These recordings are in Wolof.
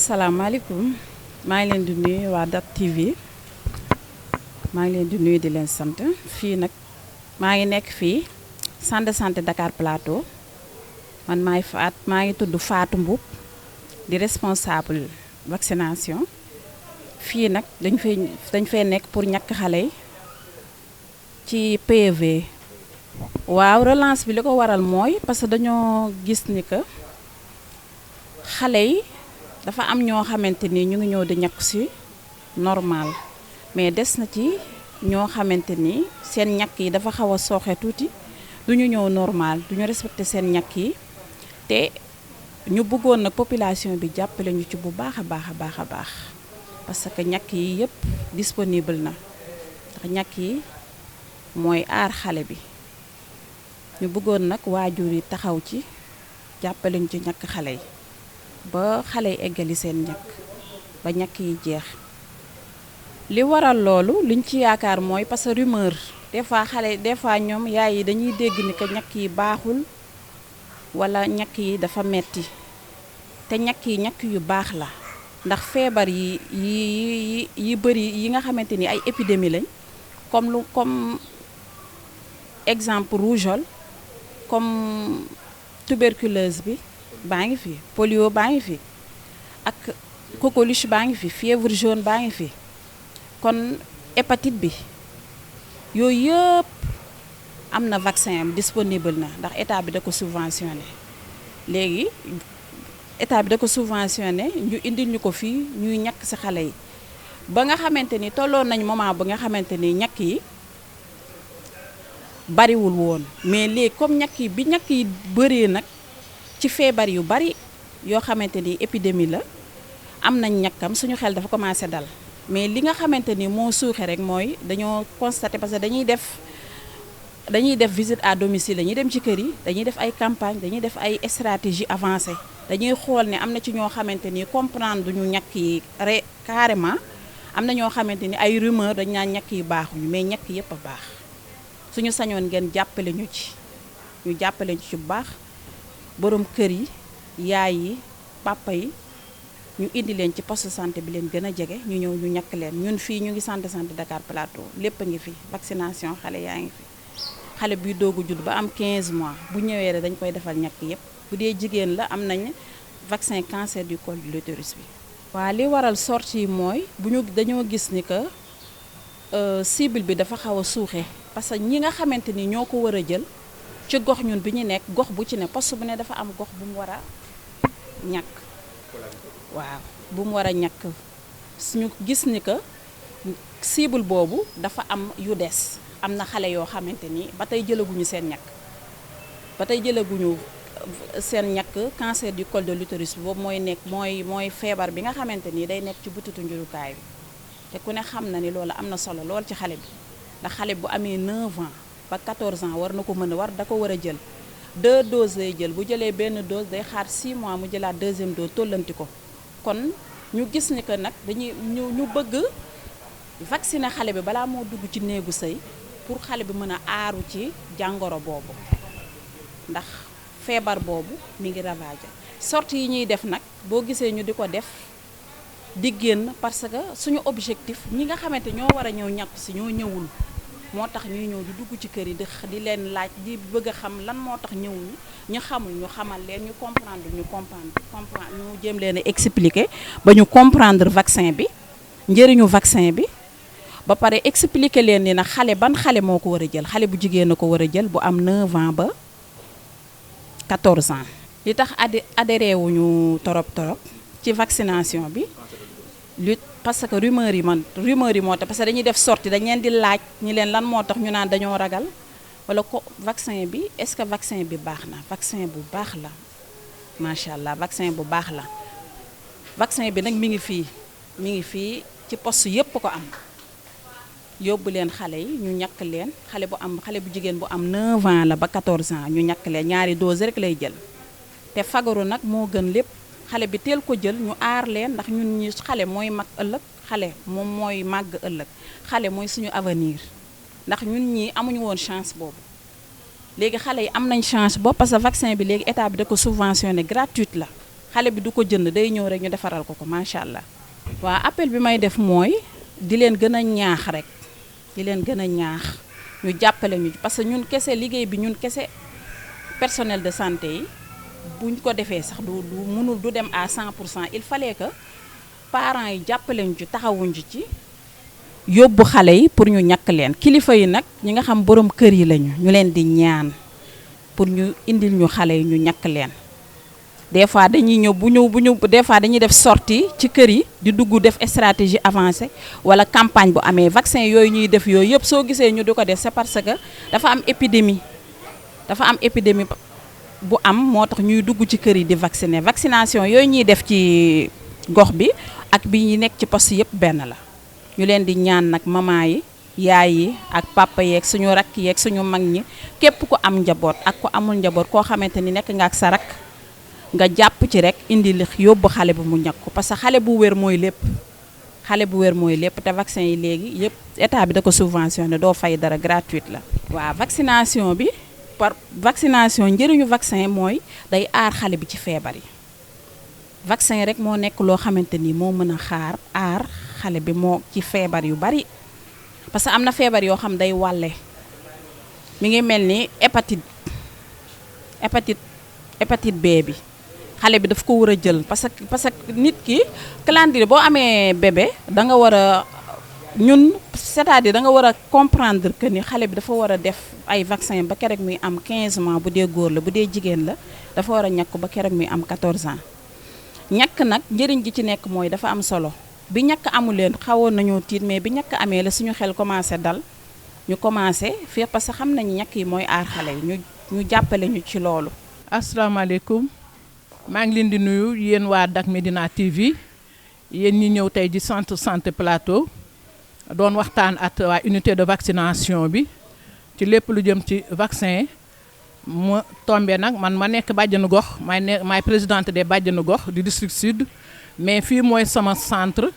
asalaamaaleykum maa ngi leen di nuyu waa DAP TV maa ngi leen di nuyu di leen sant fii nag maa ngi nekk fii centre de santé Dakar Plateau man maa ngi tudd Fatou Mboup di responsable vaccination fii nag dañ fay nekk pour ñàkk xale yi ci PV. waaw relance bi li ko waral mooy parce que dañoo gis ni que xale yi dafa am ñoo xamante ni ñu ngi ñëw di ñàkk si normal mais des na ci ñoo xamante ni seen ñàkk yi dafa xaw a sooxe tuuti du ñu ñëw normal du ñu respecté seen ñàkk yi te ñu bëggoon nag population bi jàppale ñu ci bu baax a baax a baax a baax parce que ñàkk yi yëpp disponible na ndax ñàkk yi mooy aar xale bi ñu bëggoon nag waajur yi taxaw ci jàppale ñu ci ñàkk xale yi ba xale yi eggali seen ñàkk ba ñàkk yi jeex li waral loolu liñ ci yaakaar mooy parce que rumeur des fois ñoom yaay yi dañuy dégg ni que ñàkk yi baaxul wala ñàkk yi dafa metti te ñàkk yi ñàkk yu baax la ndax feebar yi bëri yi nga xamante ni ay épidémie lañ comme exemple rougeole comme tuberculose bi baa ngi fi polio baa ngi fi ak coqueluche baa ngi fi fièvre jaune baa ngi fi kon hépatite bi yooyu yëpp am na vaccin am disponible na ndax état bi da ko subventionné léegi état bi da ko subventionné ñu indil ñu ko fii ñuy ñàkk ci xale yi ba nga xamante ni tolloon nañ moment ba nga xamante ni ñàkk yi bariwul woon mais léegi comme ñàkk yi bi ñàkk yi bëree nag ci feebar yu bari yoo xamante ni épidémie la am nañ ñàkkam suñu xel dafa commencé dal mais li nga xamante ni moo suuxe rek mooy dañoo constaté parce que dañuy def visite à domicile dañuy dem ci kër yi dañuy def ay campagne dañuy def ay stratégie avancée dañuy xool ne am na ci ñoo xamante ni comprendre duñu ñàkk yi carrément am na ñoo xamante ni ay rumeur dañ naan ñàkk yi baaxuñu mais ñàkk yépp a baax suñu sañoon ngeen jàppale ñu ci ñu jàppale ñu ci bu baax borom kër yi yaay yi papa yi ñu indi leen ci poste santé bi leen gën a jege ñu ñëw ñu ñàkk leen ñun fii ñu ngi centre santé Dakar Plateau lépp a ngi fi vaccination xale yaa ngi fi xale buy doogu judd ba am 15 mois bu ñëwee rek dañ koy defal ñàkk yépp bu dee jigéen la am nañ vaccin cancer du col de l'utérus bi. waa li waral sortie yi mooy dañoo gis ni que cible bi dafa xaw a suuxee parce que ñi nga xamante ni ñoo ko war a jël ci gox ñun bi ñu nekk gox bu ci ne poste bu ne dafa am gox bu mu war a ñàkk waaw bu mu war a ñàkk suñu gis ni que cible boobu dafa am yu des am na xale yoo xamante ni ba tey jëlaguñu seen ñàkk cancer du col de l'utérus boobu mooy feebar bi nga xamante ni day nekk ci butitu njurukaay bi te ku ne xam na ni loolu am na solo lool ci xale bi ndax xale bu amee 9 ans ba 14 ans war na ko da ko war a jël 2 doses lay jël bu jëlee benn dose day xaar 6 mois mu jëlaat deuxième dose tollanti ko kon ñu gis ni que nag ñu bëgg vacciner xale bi balaa moo dugg ci néegu sëy pour xale bi mën a aaru ci jàngoro boobu ndax feebar boobu mi ngi ravager sortie yi ñuy def nag boo gisee ñu di ko def di génn parce que suñu objectif ñi nga xamante ñoo war a ñëw ñàkk si ñoo ñëwul moo tax ñuy ñëw di dugg ci kër yi di leen laaj di bëgg a xam lan moo tax ñëwuñu ñu xamul ñu xamal leen ñu comprendre ñu jéem leen a expliquer ba ñu comprendre vaccin bi njëriñu vaccin bi ba pare expliquer leen ni nag ban xale moo ko war a jël xale bu jigéen a ko war a jël bu am 9 ans ba 14 ans. li tax adhéré wuñu torop ci vaccination bi parce que rumeur yi moo tax parce que dañuy def sortie dañ leen di laaj ñi leen lan moo tax ñu naan dañoo ragal wala ko vaccin bi est-ce que vaccin bi baax na vaccin bu baax la macha allah vaccin bu baax la vaccin bi nag mi ngi fii ci poste yépp ko am yóbbu leen xale yi ñu ñàkk leen xale bu jigéen bu am 9 ans la ba 14 ans ñu ñàkk leen ñaari dose rek lay jël te fagaru nag moo gën lépp xale bi teel ko jël ñu aar leen ndax ñun ñi xale mooy mag ëllëg xale moom mooy màgg ëllëg xale mooy suñu avenir ndax ñun ñi amuñu woon chance boobu léegi xale yi am nañ chance boobu parce que vaccin bi léegi état bi da ko subventionné gratuite la xale bi du ko jënd day ñëw rek ñu defaral ko macha allah. waa appel bi may def mooy di leen gën a ñaax rek di leen gën a ñaax ñu jàppale ñu parce que ñun kese liggéey bi ñun kese personnel de santé yi buñ ko defee sax mënul du dem à 100%. Il fallait que parents yi jàppale ñu ci taxawuñ ci yóbbu xale yi pour ñu ñàkk leen kilifa yi nag ñi nga xam borom kër yi lañu ñu leen di ñaan pour ñu indil ñu xale yi ñu ñàkk leen. des fois dañuy ñëw bu ñu des fois dañuy def sortie ci kër yi di dugg def stratégie avancée wala campagne bu amee vaccin yooyu ñuy def yooyu yëpp soo gisee ñu di ko def c'est parce que dafa am épidémie bu am moo tax ñuy dugg ci kër yi di vacciner vaccination yooyu ñuy def ci gox bi ak bi ñi nekk ci poste yëpp benn la. ñu leen di ñaan nag maman yi yaay yi ak papa yeeg suñu rakk yeeg suñu mag ñi képp ku am njaboot ak ku amul njaboot koo xamante ni nekk nga ak sa rakk nga jàpp ci rek indi li yóbbu xale bi mu ñàkk ko parce que xale bu wér mooy lépp te vaccin yi léegi yëpp état bi da ko subventionné doo fay dara gratuite la. waaw vaccination bi njëriñu vaccin mooy day aar xale bi ci feebar yi vaccin rek moo nekk loo xamante ni moo mën a aar xale bi moo ci feebar yu bari parce que am na feebar yoo xam day wàlle mi ngi mel ni hépatite B bi xale bi daf ko war a jël parce que nit ki calendrier boo amee bébé da nga war a c'est-à-dire da nga war a comprendre que ni xale bi dafa war a def ay vaccin ba keroog muy am 15 mois bu dee góor la bu dee jigéen la dafa war a ñàkk ba keroog muy am 14 ans ñàkk nag njëriñ gi ci nekk mooy dafa am solo bi ñàkk amu leen xawoon nañoo tiit mais bi ñàkk amee la suñu xel commencé dal ñu commencé fii parce que xam nañu ñàkk yi mooy aar xale yi ñu jàppale ñu ci loolu. asalaamaaleykum maa ngi leen di nuyu yéen waa Dak Médina TV yéen ñi ñëw tey ji centre santé plateau doon waxtaan ak waa unité de vaccination bi ci lépp lu jëm ci vaccin mu tombé nag man ma nekk bàjjenu gox maay présidente des bàjjenu gox du district sud mais fii mooy sama centre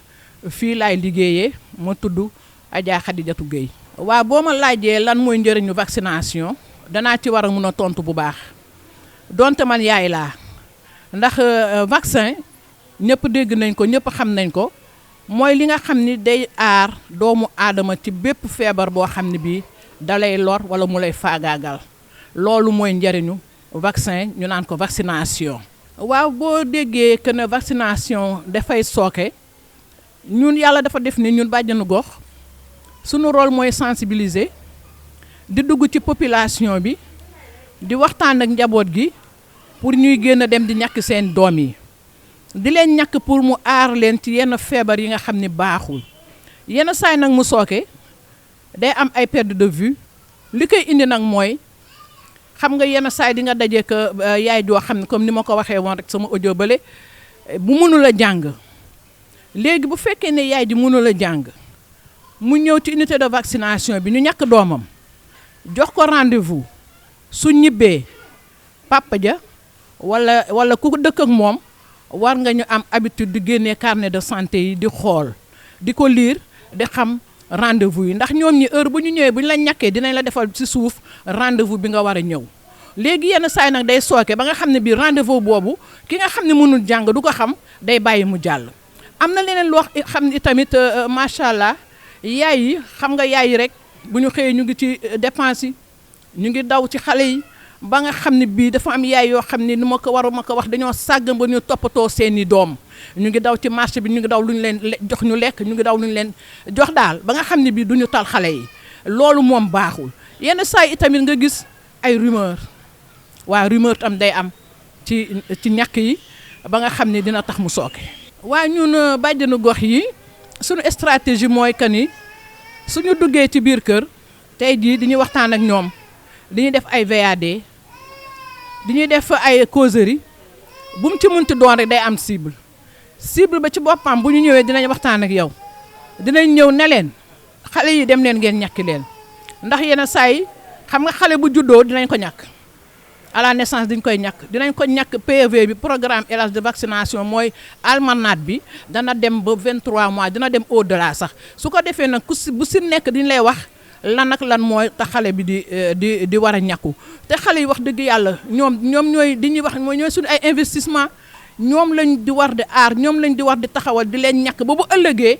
fii laay liggéeyee ma tudd Adja Khadijatou Gueye. waaw boo ma laajee lan mooy njëriñu vaccination danaa ci war a mun a tontu bu baax donte man yaay laa ndax vaccin ñëpp dégg nañ ko ñëpp xam nañ ko mooy li nga xam ni day aar doomu aadama ci bépp feebar boo xam ne bii dalay lor wala mu lay faagaagal loolu mooy njëriñu vaccin ñu naan ko vaccination. waaw boo déggee que ne vaccination dafay sooke ñun yàlla dafa def ni ñun bàjjenu gox sunu rôle mooy sensibiliser di dugg ci population bi di waxtaan ak njaboot gi pour ñuy génn dem di ñàkk seen doom yi di leen ñàkk pour mu aar leen ci yenn feebar yi nga xam ni baaxul yenn saay nag mu sooke day am ay perte de vue li koy indi nag mooy xam nga yenn saay di nga daje que yaay joo xam ne comme ni ma ko waxee woon rek sama audio bële bu mënul a jàng léegi bu fekkee ne yaay ji mënul a jàng mu ñëw ci unité de vaccination bi ñu ñàkk doomam jox ko rendez-vous su ñibbee papa ja wala ku dëkk ak moom war nga ñu am habitude di génnee carnet de santé yi di xool di ko lire di xam rendez-vous yi ndax ñoom ñi heure bu ñu ñëwee bu ñu la ñàkkee dinañ la defal ci suuf rendez-vous bi nga war a ñëw léegi yenn saay nag day sooke ba nga xam ne bii rendez-vous boobu ki nga xam ne mënul jàng du ko xam day bàyyi mu jàll. am na leneen loo xam ni tamit macha allah yaay yi xam nga yaay yi rek bu ñu xëyee ñu ngi ci dépense yi ñu ngi daw ci xale yi ba nga xam ne bii dafa am yaay yoo xam ne ni ma ko wax dañoo sàgg ba ñu toppatoo seeni doom ñu ngi daw ci marché bi ñu ngi daw lu ñu leen jox ñu lekk ñu ngi daw lu ñu leen jox daal ba nga xam ne bii du ñu tal xale yi loolu moom baaxul yenn saa yi tamit nga gis ay rumeur tam day am ci ñàkk yi ba nga xam ne dina tax mu sooke. waa ñun bàjjenu gox yi suñu stratégie mooy que ni suñu duggee ci biir kër tey jii dañuy waxtaan ak ñoom dañuy def ay VAD dañuy def ay causerie bu mu ci munti doon rek day am cible ba ci boppam bu ñu ñëwee dinañ waxtaan ak yow dinañ ñëw ne leen xale yi dem leen ngeen ñàkki leen ndax yenn saa yi xam nga xale bu juddoo dinañ ko ñàkk à la naissance dinañ ko ñàkk PV bi programme élage de vaccination mooy almanach bi dana dem ba 23 mois dina dem au delà sax su ko defee nag bu si nekk diñ lay wax lan ak lan mooy tax xale bi di war a ñàkku te xale yi wax dëgg yàlla ñoom ñooy di ñuy wax mooy ñooy suñu ay investissement ñoom lañ di war di aar ñoom lañ di war di taxawal di leen ñàkk ba bu ëllëgee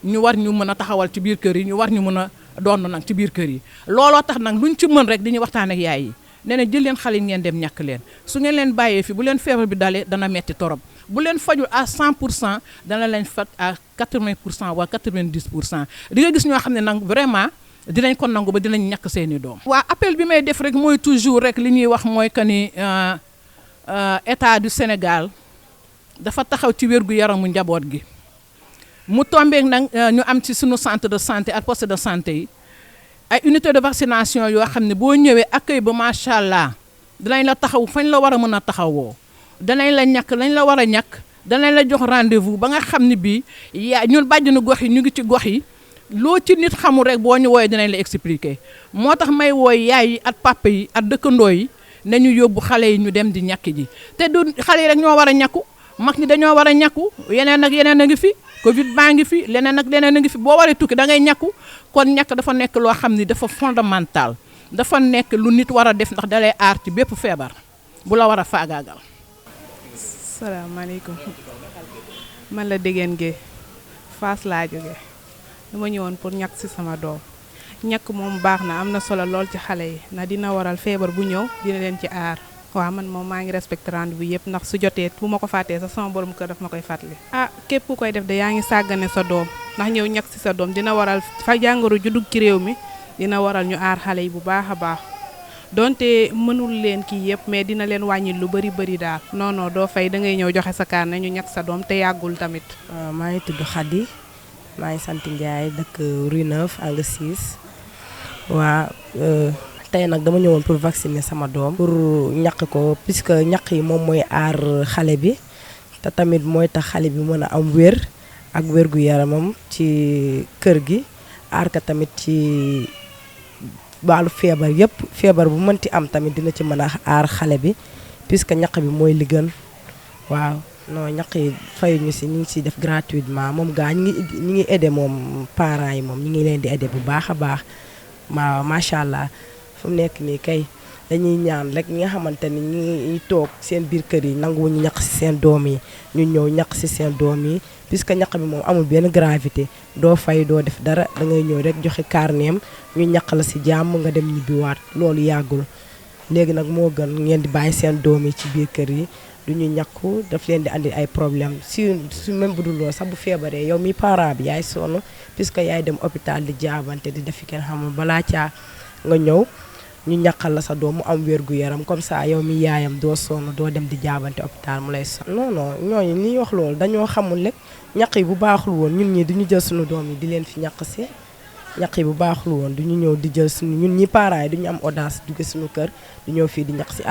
ñu war ñu mën a taxawal ci biir kër yi ñu war ñu mën a doon nag ci biir kër yi. looloo tax nag luñ ci mën rek di ñu waxtaan ak yaay yi nee na jël leen xale yi ngeen dem ñàkk leen su ngeen leen bàyyee fi bu leen feebar bi dalee dana metti torop bu leen fajul à 100% dana leen faj à 80% wala 90%. di nga gis ñoo xam ne nag vraiment dinañ ko nangu ba dinañ ñàkk seeni doom. waa appel bi may def rek mooy toujours rek li ñuy wax mooy que ni état du Sénégal dafa taxaw ci wérgu yaramu njaboot gi mu tombeek nag ñu am ci sunu centre de santé ak poste de santé yi ay unité de vaccination yoo xam ne boo ñëwee accueil ba macha allah dinañ la taxaw fañ la war a mën a taxawoo danañ la ñàkk lañ la war a ñàkk danañ la jox rendez-vous ba nga xam ne bii ñun bàjjenu gox yi ñu ngi ci gox yi loo ci nit xamul rek boo ñu wooyee dinañ la expliquer moo tax may wooy yaay yi ak papa yi ak dëkkandoo yi nañu yóbbu xale yi ñu dem di ñàkk ji te du xale yi rek ñoo war a ñàkku mag ñi dañoo war a ñàkku yeneen ak yeneen a ngi fi Covid baa ngi fi leneen ak leneen a ngi fi boo waree tukki da ngay ñàkku kon ñàkk dafa nekk loo xam ni dafa fondamental dafa nekk lu nit war a def ndax dalay aar ci bépp feebar bu la war a faagaagal. salaamaaleykum man la Dégène Gueye Fass laa jóge dama ñëwoon pour ñàkk ci sama doom ñàkk moom baax na am na solo lool ci xale yi na dina waral feebar bu ñëw dina leen ci aar. waaw man moom maa ngi respecté rendez-vous yëpp ndax su jotee bu ma ko fàttee sax sama borom kër daf ma koy fàttali. képp ku koy def de yaa ngi sàggane sa doom ndax ñëw ñàkk ci sa doom dina waral fa jàngoro ju dugg ci réew mi dina waral ñu aar xale yi bu baax a baax donte mënul leen kii yëpp mais dina leen wàññi lu bari daal. non doo fay da ngay ñëw joxe sa carnet ñu ñàkk sa doom te yàggul tamit. maa ngi tudd Khady maa ngi sant Ndiaye dëkk Rue 9 angle 6 waa. tey nag dama ñëwoon pour vacciner sama doom pour ñàkk ko puisque ñàkk yi moom mooy aar xale bi te tamit mooy tax xale bi mën a am wér ak wérgu yaramam ci kër gi aar ka tamit ci wàllu feebar yëpp feebar bu mënti am tamit dina ci mën a aar xale bi puisque ñàkk bi mooy li gën waaw non ñàkk yi fayuñu si ñu ngi siy def gratuitement moom gaa ñi ngi aider moom parents yi moom ñu ngi leen di aider bu baax a baax waaw macha allah. fu mu nekk nii kay dañuy ñaan rek ñi nga xamante ni ñi toog seen biir kër yi nanguwuñu ñaq ci seen doom yi ñu ñëw ñaq ci seen doom yi puisque ñaq bi moom amul benn gravité doo fay doo def dara da ngay ñëw rek joxe carneem ñu ñaq la ci jàmm nga dem ñibbiwaat loolu yàggul léegi nag moo gën ngeen di bàyyi seen doom yi ci biir kër yi du ñu ñàkku daf leen di andi ay problème su même bu dul loolu sax bu feebaree yow mi parent bi yaay sonn puisque yaay dem hôpital di jaabante di defi kenn xamul balaa caa nga ñëw ñu ñàkkal la sa doom mu am wérgu yaram comme ça yow mi yaayam doo sonn doo dem di jaabante hôpital mu lay sonn. non ñooñu ni wax loolu dañoo xamul rek ñaq yi bu baaxul woon ñun ñi duñu jël suñu doom yi di leen fi ñaq si ñaq yi bu baaxul woon duñu ñëw di jël suñu ñun ñi parents yi duñu am audace jóge suñu kër di ñëw fii di ñaq si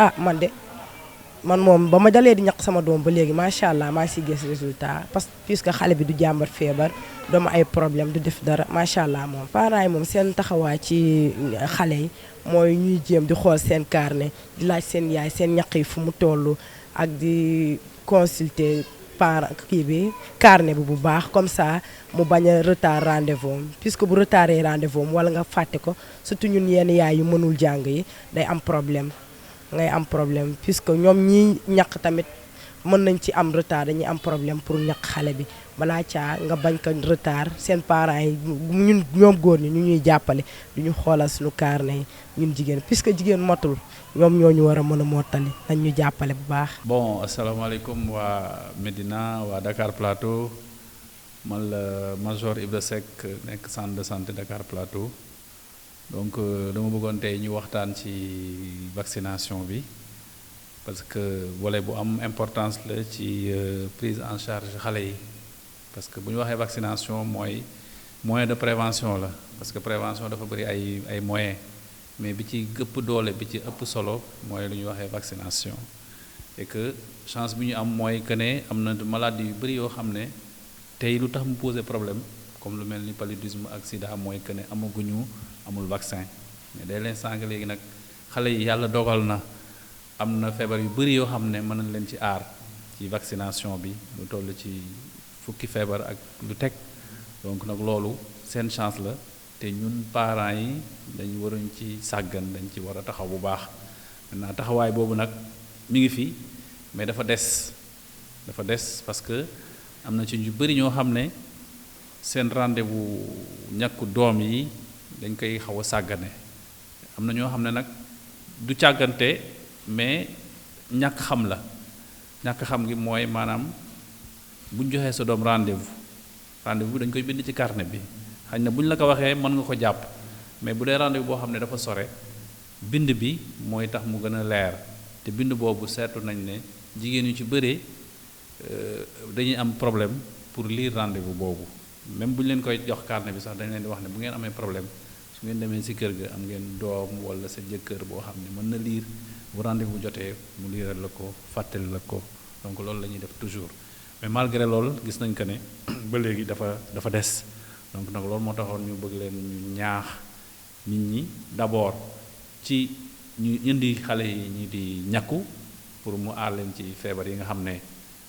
man moom ba ma dalee di ñaq sama doom ba léegi macha allah maa ngi siy gis résultat parce que puisque xale bi du jàmbat feebar doomu ay problème du def dara macha allah moom parents yi moom seen taxawaay ci xale yi mooy ñuy jéem di xool seen carnet di laaj seen yaay seen ñaq yi fu mu toll ak di consulter parent kii bi carnet bi bu baax comme ça mu bañ a retard rendez-vous puisque bu retardé rendez-vous wala nga fàtte ko surtout ñun yenn yaay yu mënul jàng yi day am problème ngay am problème puisque ñoom ñi ñaq tamit mën nañ ci am retard dañuy am problème pour ñaq xale bi balaa caa nga bañ ko retard seen parents yi ñun ñoom góor ñi ñu ñuy jàppale du ñu xoolal suñu carnet yi ñun jigéen puisque jigéen motul ñoom ñoo ñu war a mën a mottali nañ ñu jàppale bu baax. bon asalaamaaleykum waa Médina waa Dakar Plateau man la Major Ibra Seck nekk centre de santé Dakar Plateau donc dama bëggoon tey ñu waxtaan ci vaccination bi parce que volet bu am importance la ci prise en charge xale yi parce que bu ñu waxee vaccination mooy moyen de prévention la parce que prévention dafa bëri ay moyens mais bi ci ëpp doole bi ci ëpp solo mooy lu ñuy waxee vaccination et que chance bi ñu am mooy que ne am na maladie yu bëri yoo xam ne tey lu tax mu poser problème comme lu mel ni paludisme ak sida mooy que ne amul vaccin mais dès l'instant que léegi nag xale yi yàlla dogal na am na feebar yu bëri yoo xam ne mën nañ leen ci aar ci vaccination bi lu toll ci fukki feebar ak lu teg donc nag loolu seen chance la te ñun parents yi dañu waruñ ci sàggan dañ ci war a taxaw bu baax maintenant taxawaay boobu nag mi ngi fi mais dafa des dafa des parce que am na ci ñu bëri ñoo xam ne seen rendez-vous ñàkku doom yi dañ koy xaw a sàggane am na ñoo xam ne nag du càggante mais ñàkk xam la ñàkk xam gi mooy maanaam bu ñu joxee sa doom rendez-vous dañ koy bind ci carnet bi xañ na bu ñu la ko waxee mën nga ko jàpp mais bu dee rendez-vous boo xam ne dafa sore bind bi mooy tax mu gën a leer te bind boobu seetu nañ ne jigéen yu ci bëree dañuy am problème pour lire rendez-vous boobu même bu ñu leen koy jox carnet bi sax dañ leen di wax ne bu ngeen amee problème su ngeen demee ci kër ga am ngeen doom walla sa jëkkër boo xam ne mën na lire bu rendez-vous jotee mu liiral la ko fàttali la ko donc loolu la ñuy def toujours mais malgré loolu gis nañ que ne ba léegi dafa des donc nag loolu moo taxoon ñu bëgg leen ñu ñaax nit ñi d'abord ci ñu indi xale yi ñi di ñàkku pour mu aar leen ci feebar yi nga xam ne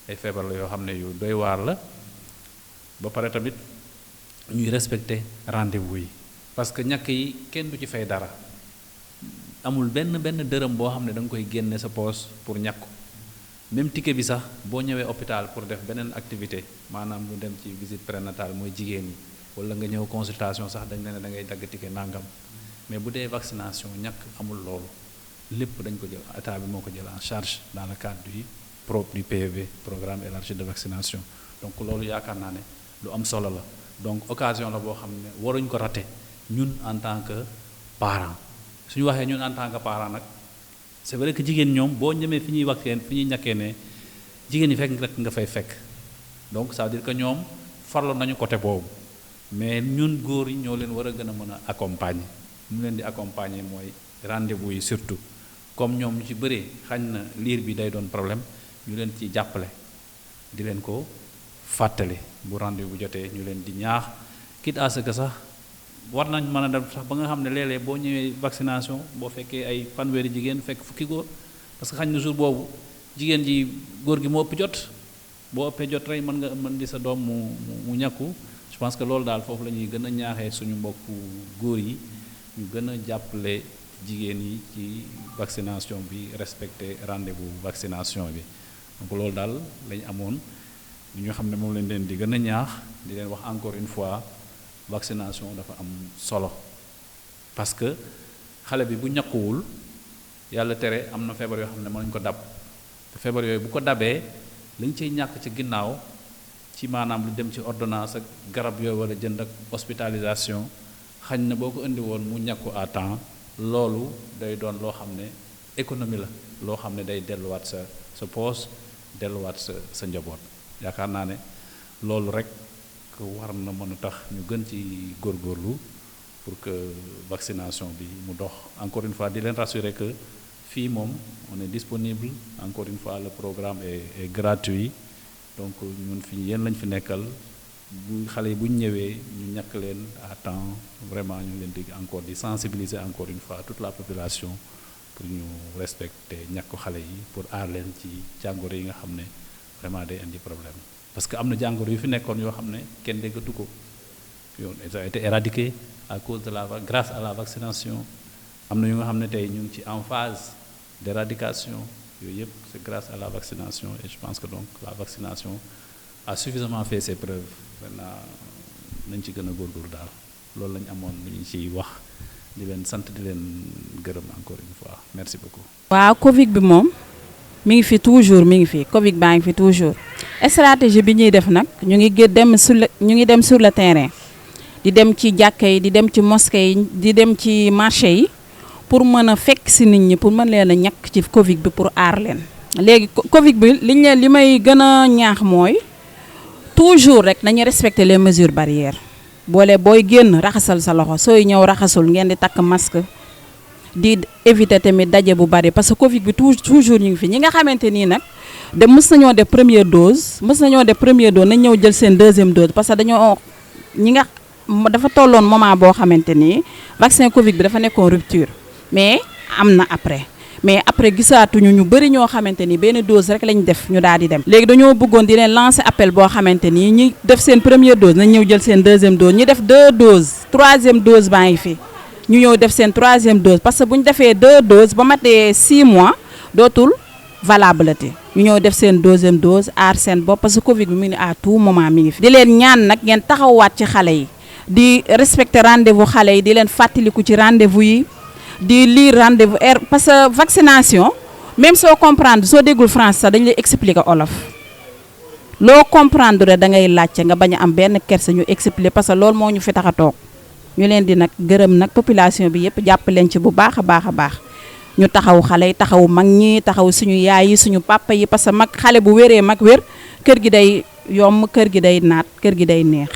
ay feebar la yoo xam ne yu doy waar la ba pare tamit ñuy respecter rendez-vous yi parce que ñàkk yi kenn du ci fay dara amul benn dërëm boo xam ne da nga koy génne sa poche pour ñàkku même ticket bi sax boo ñëwee hôpital pour def beneen activité maanaam lu dem ci visite prénatale mooy jigéen ñi wala nga ñëw consultation sax dañ ne da ngay dagg ticket nangam mais bu dee vaccination ñàkk amul loolu lépp dañ ko jël état bi moo ko jël en charge dans le cadre du PEV programme élargi de vaccination donc loolu yaakaar naa ne lu am solo la donc occasion la boo xam ne waruñ ko rater ñun en tant que parent suñu waxee ñun en tant que parent nag c'est vrai que jigéen ñoom boo ñemee fi ñuy vacciner fi ñuy ñàkkee ne jigéen ñi fekk rek nga fay fekk donc ça veut dire que ñoom farlu nañu côté boobu mais ñun góor yi ñoo leen war a gën a mën a accompagner ñu leen di accompagner mooy rendez-vous yi surtout comme ñoom ñu ci bëree xañ na liir bi day doon problème ñu leen ci jàppale di leen ko fàttali bu rendez-vous jotee ñu leen di ñaax quitte à ce que sax war nañ mën a dem sax ba nga xam ne léeg-léeg boo ñëwee vaccination boo fekkee ay fanweeri jigéen fekk fukki góor parce que xañ na jour boobu jigéen ji góor gi moo ëpp jot boo ëppee jot rek mën di sa doom mu ñàkku je pense que loolu daal foofu la ñuy gën a ñaaxee suñu mbokku góor yi ñu gën a jàppale jigéen yi ci vaccination bi respecter rendez-vous vaccination bi donc loolu daal lañ amoon li ñu xam ne moom lañ leen di gën a ñaax di leen wax encore une fois vaccination dafa am solo parce que xale bi bu ñàkkuwul yàlla tere am na feebar yoo xam ne mënuñ ko dab te feebar yooyu bu ko dabee li ñu ciy ñàkk ci ginnaaw ci maanaam lu dem ci ordonnance ak garab yooyu wala jënd ak hospitalisation xañ na boo ko indi woon mu ñàkku à temps loolu day doon loo xam ne économie la loo xam ne day delluwaat sa poche delluwaat sa njaboot yaakaar naa ne loolu rek war na mën a tax ñu gën ci góorgóorlu pour que vaccination bi mu dox encore une fois di leen rassurer que fii moom on est disponible encore une fois le programme est gratuit donc ñun fi yéen lañ fi nekkal bu xale yi bu ñu ñëwee ñu ñàkk leen à temps vraiment ñu leen di encore di sensibiliser encore une fois toute la population pour ñu respecter ñàkku xale yi pour aar leen ci jàngoro yi nga xam ne vraiment day indi problème parce que am na jàngoro yu fi nekkoon yoo xam ne kenn déggatu ko yoon ça a été éradiqué à cause de grâce à la vaccination am na yu nga xam ne tey ñu ngi ci en phase d'éradication yooyu yëpp c'est grâce à la vaccination et je pense que donc la vaccination a suffisamment fait ses preuves maintenant nañ ci gën a góorgóorlu daal loolu lañ amoon lu ñu ciy wax di leen sant di leen gërëm encore une fois merci beaucoup. waaw Covid bi moom mi ngi fi toujours mi ngi fi Covid baa ngi fi toujours stratégie bi ñuy def nag ñu ngi dem sur le terrain di dem ci jàkka yi di dem ci mosquée yi di dem ci marché yi pour mën a fekk si nit ñi pour mën leen a ñàkk ci Covid bi pour aar leen léegi Covid bi li may gën a ñaax mooy toujours rek nañu respecter les mesures barrières booy génn raxasal sa loxo sooy ñëw raxasul ngeen di takk masque di éviter tamit daje bu bari parce que Covid bi toujours ñu ngi fi ñi nga xamante nii nag mës nañoo def première dose nañ ñëw jël seen deuxième dose parce que dafa tolloon moment boo xamante nii vaccin Covid bi dafa nekkoon rupture mais am na mais après gisaatuñu ñu bëri ñoo xamante ni benn dose rek lañ def ñu daal di dem léegi dañoo bëggoon di leen lancer appel boo xamante ni ñi def seen première dose nañ ñëw jël seen deuxième dose ñi def 2 doses troisième dose baa ngi fi ñu ñëw def seen troisième dose parce que bu ñu defee 2 doses ba matee 6 mois dootul valabilité ñu ñëw def seen 2e dose aar seen bopp parce que Covid bi mu ngi à tout moment mi ngi fi. di leen ñaan nag ngeen taxawaat ci xale yi di respecter rendez-vous xale yi di leen fàttaliku ci rendez-vous yi di lire rendez-vous parce que vaccination même soo comprendre soo déggul France sax dañu lay expliquer olof loo comprendre da ngay laajte nga bañ a am benn kersa ñu expliquer parce que loolu moo ñu fi tax a toog ñu leen di nag gërëm nag population bi yëpp jàpp leen ci bu baax a baax a baax. ñu taxaw xale yi taxaw mag ñi taxaw suñu yaay yi suñu papa yi parce que mag xale bu wéree mag wér kër gi day yomb kër gi day naat kër gi day neex.